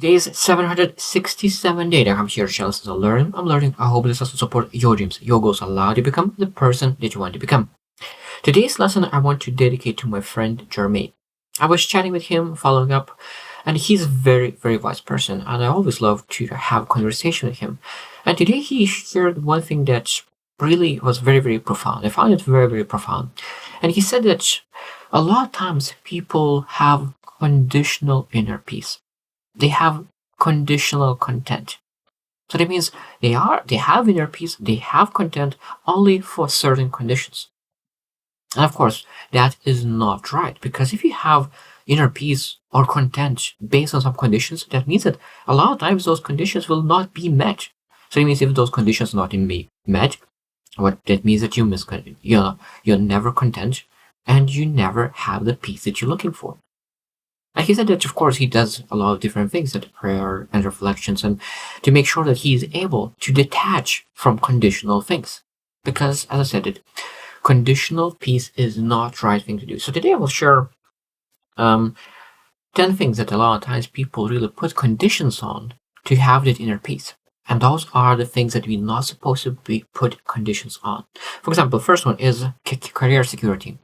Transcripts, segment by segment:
today's 767 day that I'm here to learn. I'm learning. I hope this also support your dreams, your goals, allow you to become the person that you want to become. Today's lesson I want to dedicate to my friend Jermaine. I was chatting with him, following up, and he's a very, very wise person, and I always love to have conversation with him. And today he shared one thing that really was very, very profound. I found it very, very profound. And he said that a lot of times people have conditional inner peace. They have conditional content. So that means they have inner peace, they have content only for certain conditions. And of course, that is not right, because if you have inner peace or content based on some conditions, that means that a lot of times those conditions will not be met. So it means if those conditions not be met, what that means that you're never content and you never have the peace that you're looking for. And he said that, of course, he does a lot of different things, that prayer and reflections, and to make sure that he is able to detach from conditional things. Because, as I said, conditional peace is not the right thing to do. So today I will share 10 things that a lot of times people really put conditions on to have that inner peace. And those are the things that we're not supposed to be put conditions on. For example, first one is career security.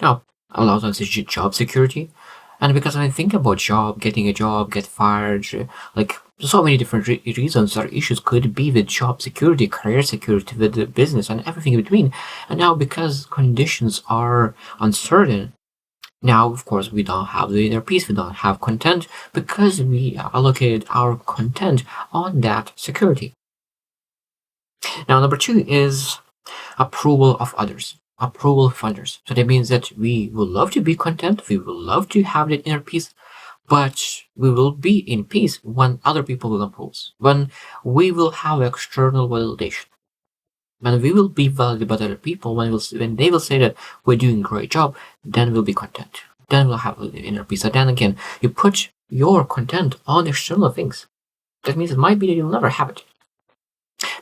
Now, a lot of times it's job security. And because when I think about getting a job, get fired, like so many different reasons or issues could be with job security, career security, with the business and everything in between. And now because conditions are uncertain, now of course we don't have the inner peace, we don't have content because we allocated our content on that security. Now number 2 is approval of others. Approval of others. So that means that we will love to be content, we will love to have that inner peace, but we will be in peace when other people will approve, when we will have external validation, when we will be validated by other people, when they will say that we're doing a great job, then we'll be content. Then we'll have the inner peace. So then again, you put your content on external things. That means it might be that you'll never have it.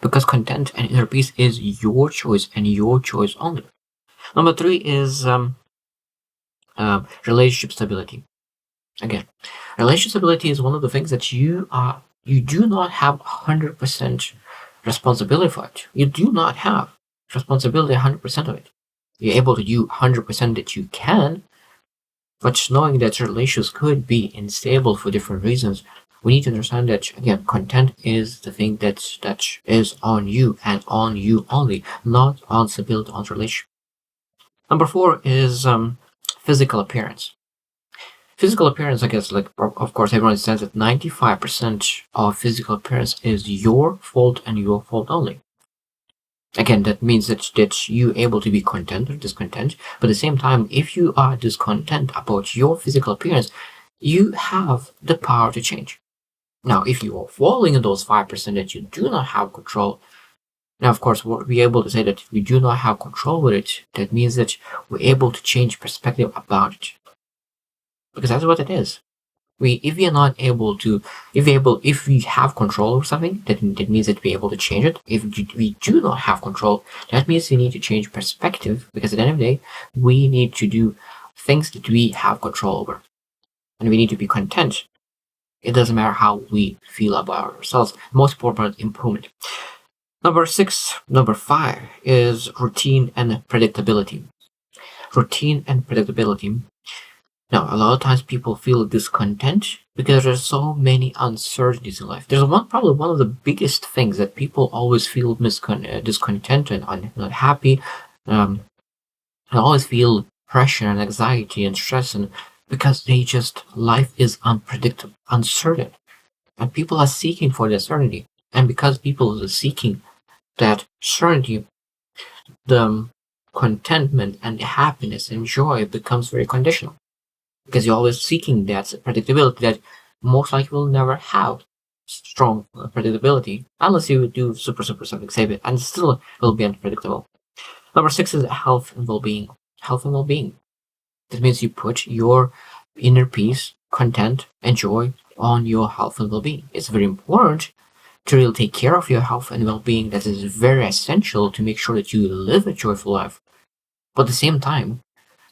Because content and inner peace is your choice and your choice only. Number 3 is relationship stability. Again, relationship stability is one of the things that you do not have 100% responsibility for it. You do not have responsibility 100% of it. You're able to do 100% that you can, but knowing that relations could be unstable for different reasons, we need to understand that, again, content is the thing that is on you and on you only, not on stability, on relationship. Number 4 is physical appearance. Physical appearance, I guess, like, of course, everyone understands that 95% of physical appearance is your fault and your fault only. Again, that means that you're able to be content or discontent, but at the same time, if you are discontent about your physical appearance, you have the power to change. Now, if you are falling in those 5% that you do not have control, now, of course, we'll be able to say that we do not have control with it. That means that we're able to change perspective about it. Because that's what it is. If we have control over something, that means that we're able to change it. If we do not have control, that means we need to change perspective, because at the end of the day, we need to do things that we have control over. And we need to be content. It doesn't matter how we feel about ourselves. Most important, improvement. Number 5 is routine and predictability. Routine and predictability. Now, a lot of times people feel discontent because there's so many uncertainties in life. There's probably one of the biggest things that people always feel discontent and not happy, and always feel pressure and anxiety and stress, and because life is unpredictable, uncertain, and people are seeking for the certainty. And because people are seeking that certainty, the contentment and the happiness and joy becomes very conditional. Because you're always seeking that predictability that most likely will never have strong predictability unless you do super something, save it, and still will be unpredictable. Number 6 is health and well-being. Health and well-being. That means you put your inner peace, content, and joy on your health and well-being. It's very important to really take care of your health and well-being. That is very essential to make sure that you live a joyful life. But at the same time,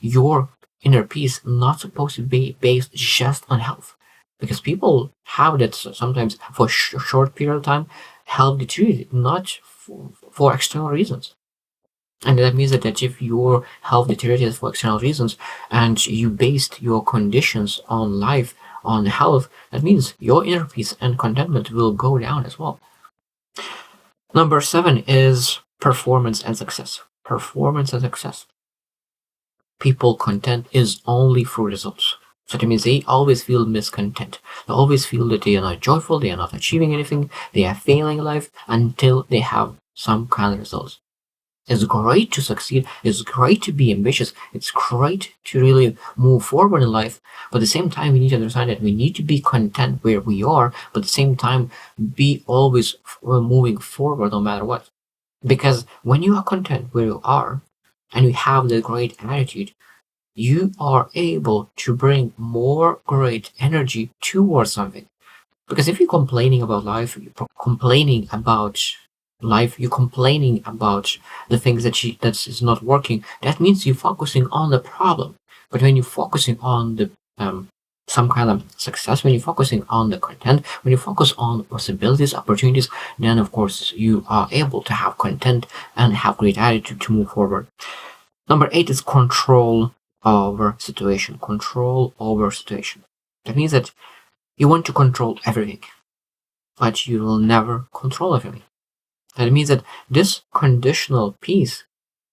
your inner peace not supposed to be based just on health. because people have that sometimes for a short period of time, health deteriorate, not for external reasons. And that means that if your health deteriorates for external reasons and you based your conditions on life, on health, that means your inner peace and contentment will go down as well. Number 7 is performance and success. Performance and success. People content is only through results. So that means they always feel miscontent. They always feel that they are not joyful, they are not achieving anything, they are failing in life until they have some kind of results. It's great to succeed. It's great to be ambitious. It's great to really move forward in life. But at the same time, we need to understand that we need to be content where we are, but at the same time, be always moving forward no matter what. Because when you are content where you are and you have the great attitude, you are able to bring more great energy towards something. Because if you're complaining about life, you're complaining about life, you're complaining about the things that is not working, that means you're focusing on the problem. But when you're focusing on the some kind of success, when you're focusing on the content, when you focus on possibilities, opportunities, then of course you are able to have content and have great attitude to move forward. Number 8 is control over situation. Control over situation. That means that you want to control everything, but you will never control everything. That means that this conditional piece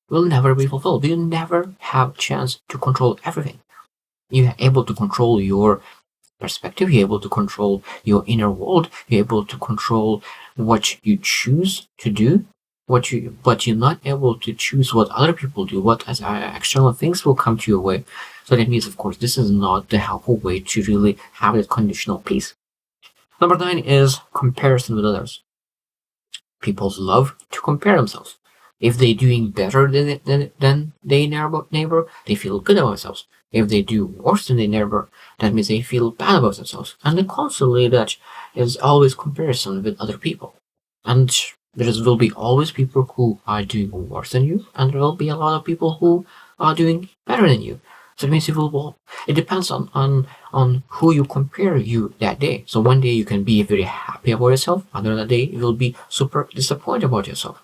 will never be fulfilled. You never have a chance to control everything. You're able to control your perspective, you're able to control your inner world, you're able to control what you choose to do, but you're not able to choose what other people do, what as external things will come to your way. So that means, of course, this is not the helpful way to really have that conditional piece. Number 9 is comparison with others. People love to compare themselves. If they're doing better than their neighbor, they feel good about themselves. If they do worse than their neighbor, that means they feel bad about themselves. And then constantly that is always comparison with other people. And there will be always people who are doing worse than you, and there will be a lot of people who are doing better than you. So it means it depends on who you compare you that day. So one day you can be very happy about yourself, another day you will be super disappointed about yourself.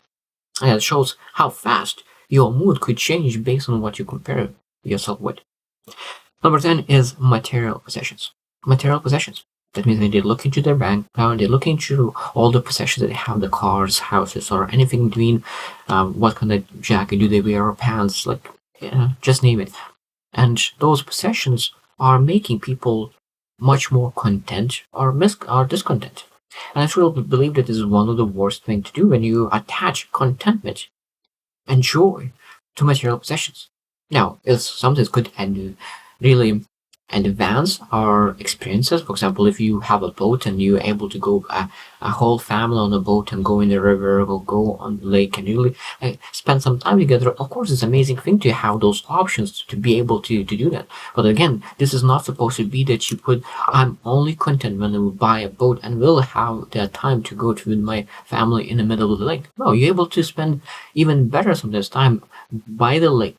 And it shows how fast your mood could change based on what you compare yourself with. Number 10 is material possessions. Material possessions. That means when they look into their bank account, they look into all the possessions that they have, the cars, houses, or anything between, what kind of jacket do they wear, or pants, like, just name it. And those possessions are making people much more content or discontent. And I truly believe that this is one of the worst things to do when you attach contentment and joy to material possessions. Now, it sometimes could really advance our experiences. For example, if you have a boat and you're able to go a whole family on a boat and go in the river or go on the lake and really spend some time together, of course, it's an amazing thing to have those options to be able to do that. But again, this is not supposed to be that you put, I'm only content when I will buy a boat and will have that time to go to my family in the middle of the lake. No, you're able to spend even better sometimes time by the lake,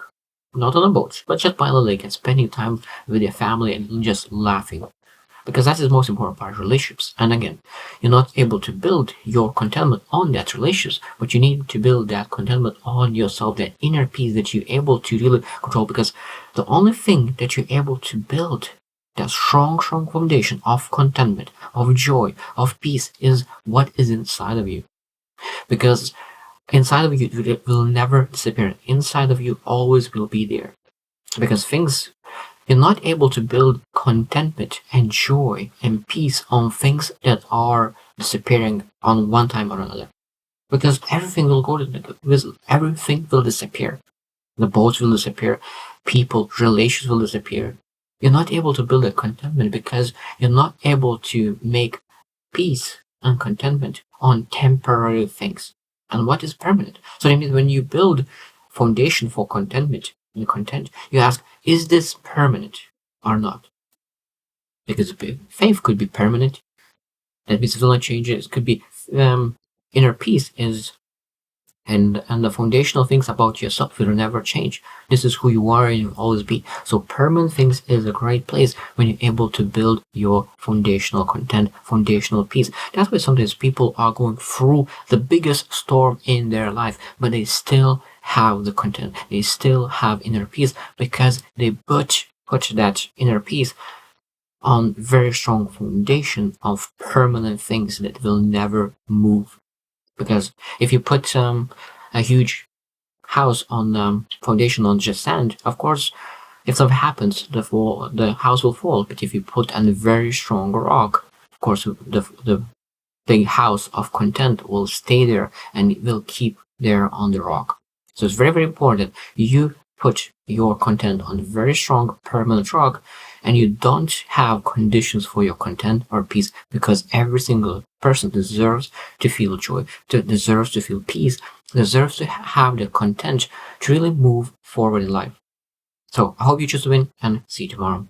not on a boat, but just by the lake and spending time with your family and just laughing. Because that is the most important part of relationships. And again, you're not able to build your contentment on that relationships, but you need to build that contentment on yourself, that inner peace that you're able to really control. Because the only thing that you're able to build that strong foundation of contentment, of joy, of peace is what is inside of you. Because inside of you, it will never disappear. Inside of you always will be there. Because you're not able to build contentment and joy and peace on things that are disappearing on one time or another. Because everything will everything will disappear. The boats will disappear. People, relations will disappear. You're not able to build a contentment because you're not able to make peace and contentment on temporary things. And what is permanent? So that means when you build foundation for contentment and content, you ask, is this permanent or not? Because faith could be permanent. That means it will not change. It could be inner peace is And the foundational things about yourself will never change. This is who you are and you'll always be. So permanent things is a great place when you're able to build your foundational content, foundational piece. That's why sometimes people are going through the biggest storm in their life, but they still have the content. They still have inner peace because they put that inner peace on very strong foundation of permanent things that will never move. Because if you put a huge house on foundation on just sand, of course, if something happens, the house will fall. But if you put a very strong rock, of course, the house of content will stay there and it will keep there on the rock. So it's very, very important. You put your content on very strong permanent rock and you don't have conditions for your content or peace, because every single person deserves to feel joy, deserves to feel peace, deserves to have the content to really move forward in life. So I hope you choose to win and see you tomorrow.